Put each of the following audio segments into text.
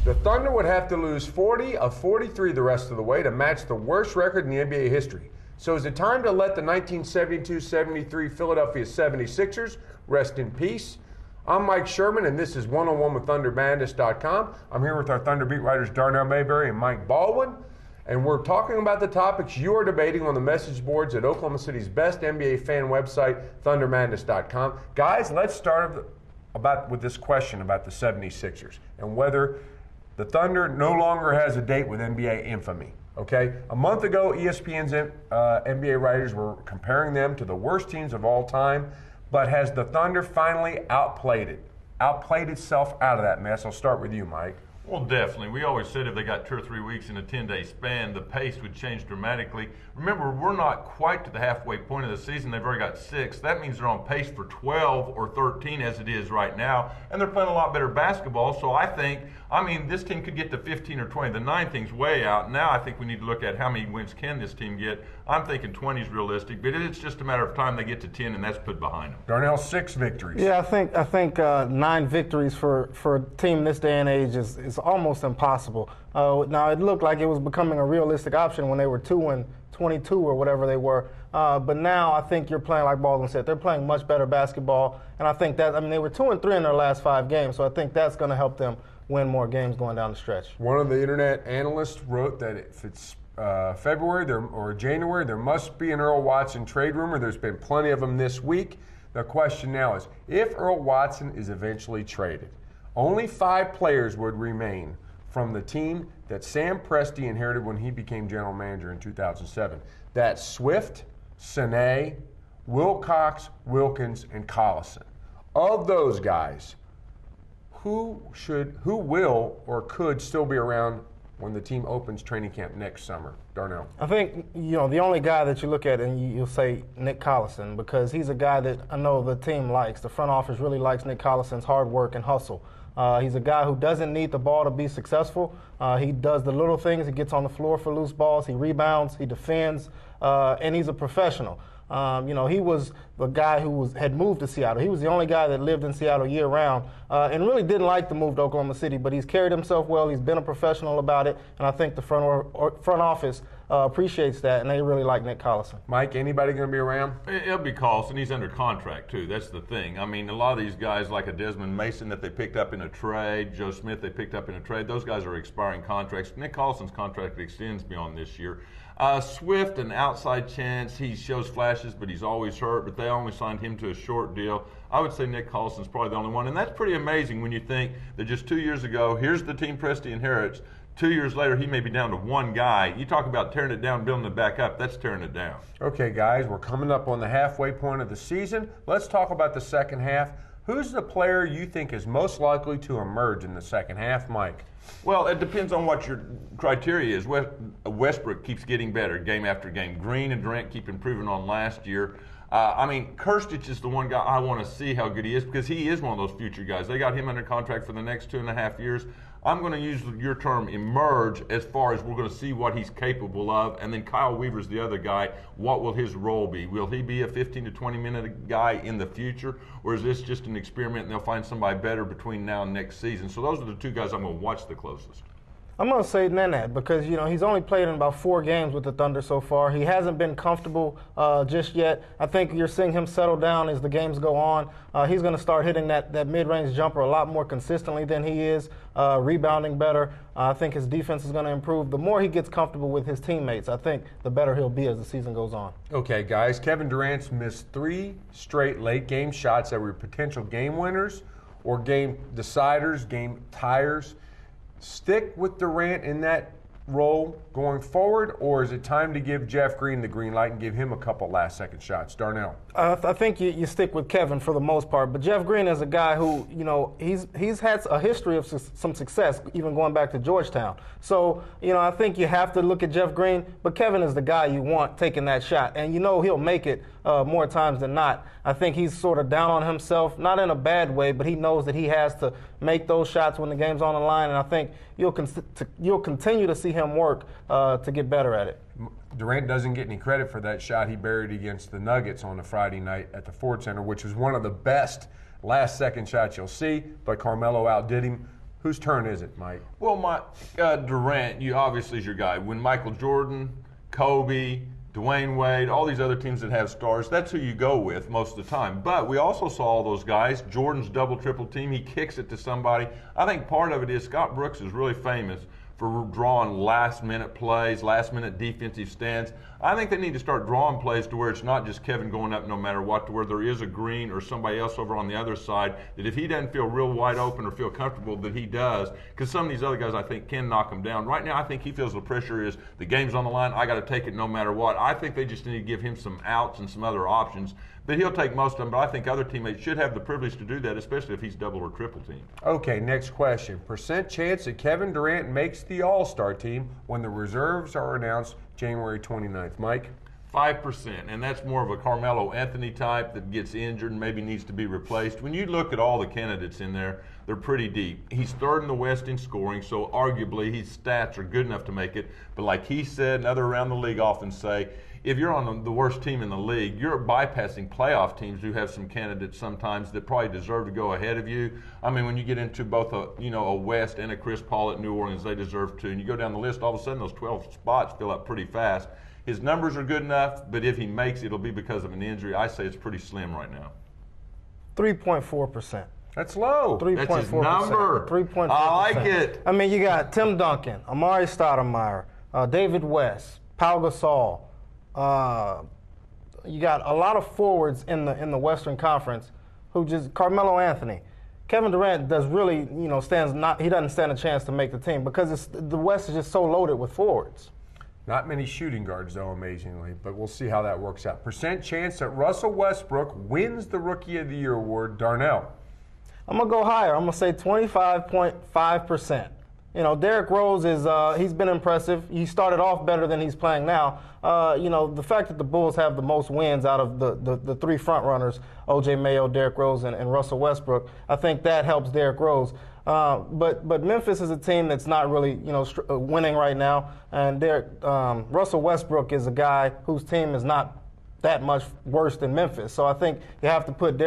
The Thunder would have to lose 40 of 43 the rest of the way to match the worst record in the NBA history. So is it time to let the 1972-73 Philadelphia 76ers rest in peace? I'm Mike Sherman, and this is One-on-One with Thundermadness.com. I'm here with our Thunder beat writers Darnell Mayberry and Mike Baldwin, and we're talking about the topics you are debating on the message boards at Oklahoma City's best NBA fan website, Thundermadness.com. Guys, let's start with this question about the 76ers and whether the Thunder no longer has a date with NBA infamy. Okay, a month ago, ESPN's NBA writers were comparing them to the worst teams of all time, but has the Thunder finally outplayed itself out of that mess? I'll start with you, Mike. Well, definitely. We always said if they got 2 or 3 weeks in a 10-day span, the pace would change dramatically. Remember, we're not quite to the halfway point of the season. They've already got 6. That means they're on pace for 12 or 13 as it is right now, and they're playing a lot better basketball. So this team could get to 15 or 20. The 9 thing's way out. Now I think we need to look at how many wins can this team get. I'm thinking 20 is realistic, but it's just a matter of time they get to 10, and that's put behind them. Darnell, 6 victories. Yeah, I think 9 victories for a team this day and age is almost impossible. Now, it looked like it was becoming a realistic option when they were 2-22 or whatever they were. But now I think you're playing, like Baldwin said, they're playing much better basketball. And I think that, they were 2-3 in their last 5 games, so I think that's going to help them win more games going down the stretch. One of the internet analysts wrote that if it's February or January, there must be an Earl Watson trade rumor. There's been plenty of them this week. The question now is, if Earl Watson is eventually traded, only 5 players would remain from the team that Sam Presti inherited when he became general manager in 2007. That's Swift, Sané, Wilcox, Wilkins, and Collison. Of those guys, who will or could still be around when the team opens training camp next summer? Darnell. I think, the only guy that you look at and you'll say Nick Collison, because he's a guy that I know the team likes. The front office really likes Nick Collison's hard work and hustle. He's a guy who doesn't need the ball to be successful. He does the little things. He gets on the floor for loose balls. He rebounds. He defends. And he's a professional. He was the guy who had moved to Seattle. He was the only guy that lived in Seattle year-round and really didn't like the move to Oklahoma City, but he's carried himself well. He's been a professional about it, and I think the front office appreciates that, and they really like Nick Collison. Mike, anybody going to be around? It'll be Collison. He's under contract, too. That's the thing. A lot of these guys, like a Desmond Mason that they picked up in a trade, Joe Smith they picked up in a trade, those guys are expiring contracts. Nick Collison's contract extends beyond this year. Swift, an outside chance. He shows flashes, but he's always hurt. But they only signed him to a short deal. I would say Nick Collison's probably the only one. And that's pretty amazing when you think that just 2 years ago, here's the team Presti inherits. 2 years later, he may be down to 1 guy. You talk about tearing it down, building it back up. That's tearing it down. Okay, guys, we're coming up on the halfway point of the season. Let's talk about the second half. Who's the player you think is most likely to emerge in the second half, Mike? Well, it depends on what your criteria is. Westbrook keeps getting better game after game. Green and Durant keep improving on last year. Kirstich is the one guy I want to see how good he is because he is one of those future guys. They got him under contract for the next 2.5 years. I'm going to use your term emerge as far as we're going to see what he's capable of. And then Kyle Weaver's the other guy. What will his role be? Will he be a 15 to 20 minute guy in the future? Or is this just an experiment and they'll find somebody better between now and next season? So those are the 2 guys I'm going to watch the closest. I'm going to say Nenad because, he's only played in about 4 games with the Thunder so far. He hasn't been comfortable just yet. I think you're seeing him settle down as the games go on. He's going to start hitting that mid-range jumper a lot more consistently than he is, rebounding better. I think his defense is going to improve. The more he gets comfortable with his teammates, I think the better he'll be as the season goes on. Okay, guys, Kevin Durant's missed 3 straight late-game shots that were potential game winners or game deciders, game tiers. Stick with Durant in that role going forward, or is it time to give Jeff Green the green light and give him a couple last-second shots? Darnell. I think you stick with Kevin for the most part, but Jeff Green is a guy who, he's had a history of some success, even going back to Georgetown. So, I think you have to look at Jeff Green, but Kevin is the guy you want taking that shot, and he'll make it more times than not. I think he's sort of down on himself, not in a bad way, but he knows that he has to make those shots when the game's on the line, and I think you'll continue to see him work to get better at it. Durant doesn't get any credit for that shot he buried against the Nuggets on a Friday night at the Ford Center, which was one of the best last-second shots you'll see, but Carmelo outdid him. Whose turn is it, Mike? Well, Durant, you obviously is your guy. When Michael Jordan, Kobe, Dwayne Wade, all these other teams that have stars, that's who you go with most of the time. But we also saw all those guys. Jordan's double-triple team, he kicks it to somebody. I think part of it is Scott Brooks is really famous for drawing last-minute plays, last-minute defensive stands. I think they need to start drawing plays to where it's not just Kevin going up no matter what, to where there is a Green or somebody else over on the other side that if he doesn't feel real wide open or feel comfortable that he does, because some of these other guys I think can knock him down. Right now I think he feels the pressure is the game's on the line, I got to take it no matter what. I think they just need to give him some outs and some other options. But he'll take most of them, but I think other teammates should have the privilege to do that, especially if he's double or triple team. Okay, next question. Percent chance that Kevin Durant makes the All-Star team when the reserves are announced January 29th. Mike? 5%, and that's more of a Carmelo Anthony type that gets injured and maybe needs to be replaced. When you look at all the candidates in there, they're pretty deep. He's third in the West in scoring, so arguably his stats are good enough to make it. But like he said, and others around the league often say, if you're on the worst team in the league, you're bypassing playoff teams who have some candidates sometimes that probably deserve to go ahead of you. I mean, when you get into both a West and a Chris Paul at New Orleans, they deserve to. And you go down the list, all of a sudden those 12 spots fill up pretty fast. His numbers are good enough, but if he makes it, it'll be because of an injury. I say it's pretty slim right now. 3.4%. That's low. 3.4%. That's his number. 3.4%. I like it. I mean, you got Tim Duncan, Amari Stoudemire, David West, Pau Gasol. You got a lot of forwards in the Western Conference who just Carmelo Anthony. Kevin Durant does really, he doesn't stand a chance to make the team because the West is just so loaded with forwards. Not many shooting guards, though, amazingly, but we'll see how that works out. Percent chance that Russell Westbrook wins the Rookie of the Year award. Darnell? I'm going to go higher. I'm going to say 25.5%. Derrick Rose he's been impressive. He started off better than he's playing now. The fact that the Bulls have the most wins out of the three front runners, O.J. Mayo, Derrick Rose, and Russell Westbrook, I think that helps Derrick Rose. But Memphis is a team that's not really, winning right now. And Russell Westbrook is a guy whose team is not that much worse than Memphis. So I think you have to put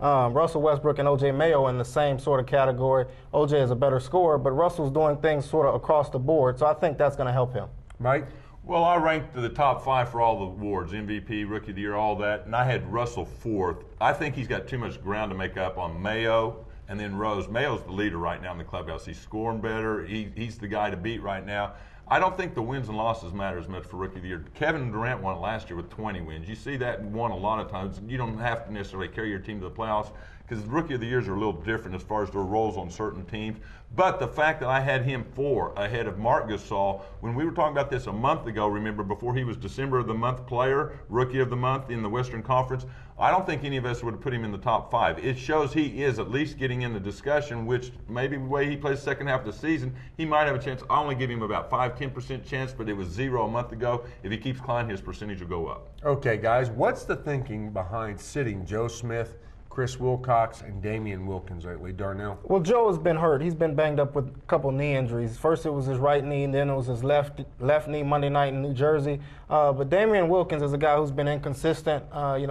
Russell Westbrook and O.J. Mayo in the same sort of category. O.J. is a better scorer, but Russell's doing things sort of across the board. So I think that's going to help him. Mike? Well, I ranked the top 5 for all the awards, MVP, Rookie of the Year, all that, and I had Russell 4th. I think he's got too much ground to make up on Mayo and then Rose. Mayo's the leader right now in the clubhouse. He's scoring better. He's the guy to beat right now. I don't think the wins and losses matter as much for Rookie of the Year. Kevin Durant won it last year with 20 wins. You see that won a lot of times. You don't have to necessarily carry your team to the playoffs because Rookie of the Years are a little different as far as their roles on certain teams. But the fact that I had him 4 ahead of Marc Gasol, when we were talking about this a month ago, remember, before he was December of the Month player, Rookie of the Month in the Western Conference, I don't think any of us would have put him in the top 5. It shows he is at least getting in the discussion, which maybe the way he plays the second half of the season, he might have a chance. I only give him about 5-10% chance, but it was 0 a month ago. If he keeps climbing, his percentage will go up. Okay, guys, what's the thinking behind sitting Joe Smith, Chris Wilcox, and Damien Wilkins lately? Darnell? Well, Joe has been hurt. He's been banged up with a couple knee injuries. First it was his right knee, and then it was his left knee Monday night in New Jersey. But Damien Wilkins is a guy who's been inconsistent.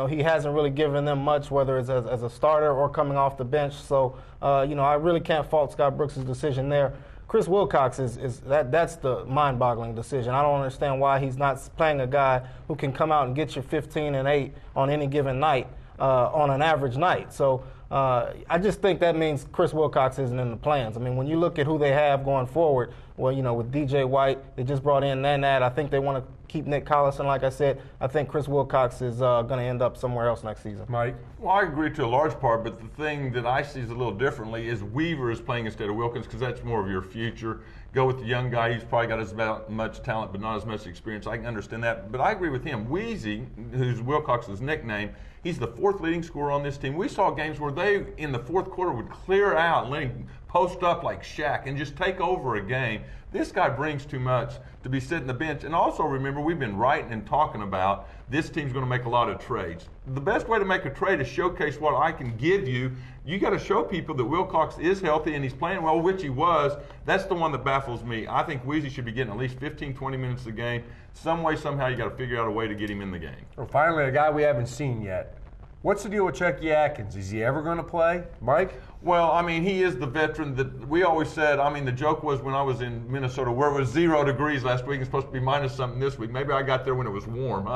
He hasn't really given them much, whether it's as a starter or coming off the bench. So, I really can't fault Scott Brooks' decision there. Chris Wilcox that's the mind-boggling decision. I don't understand why he's not playing a guy who can come out and get you 15 and 8 on any given night. On an average night. So I just think that means Chris Wilcox isn't in the plans. I mean, when you look at who they have going forward, well, with DJ White, they just brought in Nanad. I think they want to keep Nick Collison, like I said. I think Chris Wilcox is going to end up somewhere else next season. Mike? Well, I agree to a large part, but the thing that I see is a little differently is Weaver is playing instead of Wilkins because that's more of your future. Go with the young guy. He's probably got as much talent but not as much experience. I can understand that. But I agree with him. Wheezy, who's Wilcox's nickname, he's the 4th leading scorer on this team. We saw games where they, in the 4th quarter, would clear out and let him post up like Shaq, and just take over a game. This guy brings too much to be sitting the bench. And also remember, we've been writing and talking about this team's going to make a lot of trades. The best way to make a trade is showcase what I can give you. You got to show people that Wilcox is healthy and he's playing well, which he was. That's the one that baffles me. I think Weezy should be getting at least 15, 20 minutes a game. Some way, somehow, you got to figure out a way to get him in the game. Well, finally, a guy we haven't seen yet. What's the deal with Chucky Atkins? Is he ever going to play? Mike? Well, I mean, he is the veteran that we always said. I mean, the joke was when I was in Minnesota, where it was 0 degrees last week, it's supposed to be minus something this week. Maybe I got there when it was warm.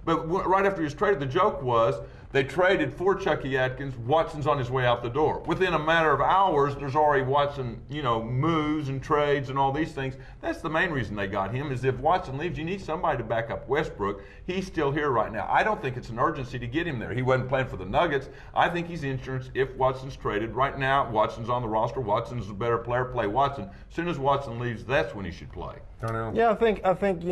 But right after he was traded, the joke was they traded for Chucky Atkins. Watson's on his way out the door. Within a matter of hours, there's already Watson, moves and trades and all these things. That's the main reason they got him, is if Watson leaves, you need somebody to back up Westbrook. He's still here right now. I don't think it's an urgency to get him there. He wasn't playing for the Nuggets. I think he's insurance if Watson's traded. Right now, Watson's on the roster. Watson's a better player. Play Watson. As soon as Watson leaves, that's when he should play. Don't know. Yeah, I think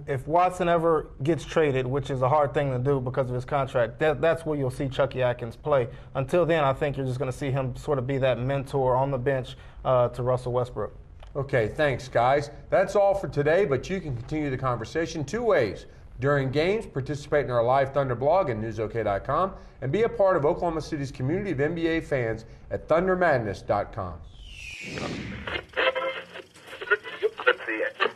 if Watson ever gets traded, which is a hard thing to do because of his contract, that's where you'll see Chucky Atkins play. Until then, I think you're just going to see him sort of be that mentor on the bench to Russell Westbrook. Okay, thanks, guys. That's all for today, but you can continue the conversation two ways. During games, participate in our live Thunder blog at newsok.com and be a part of Oklahoma City's community of NBA fans at thundermadness.com. Let's see it.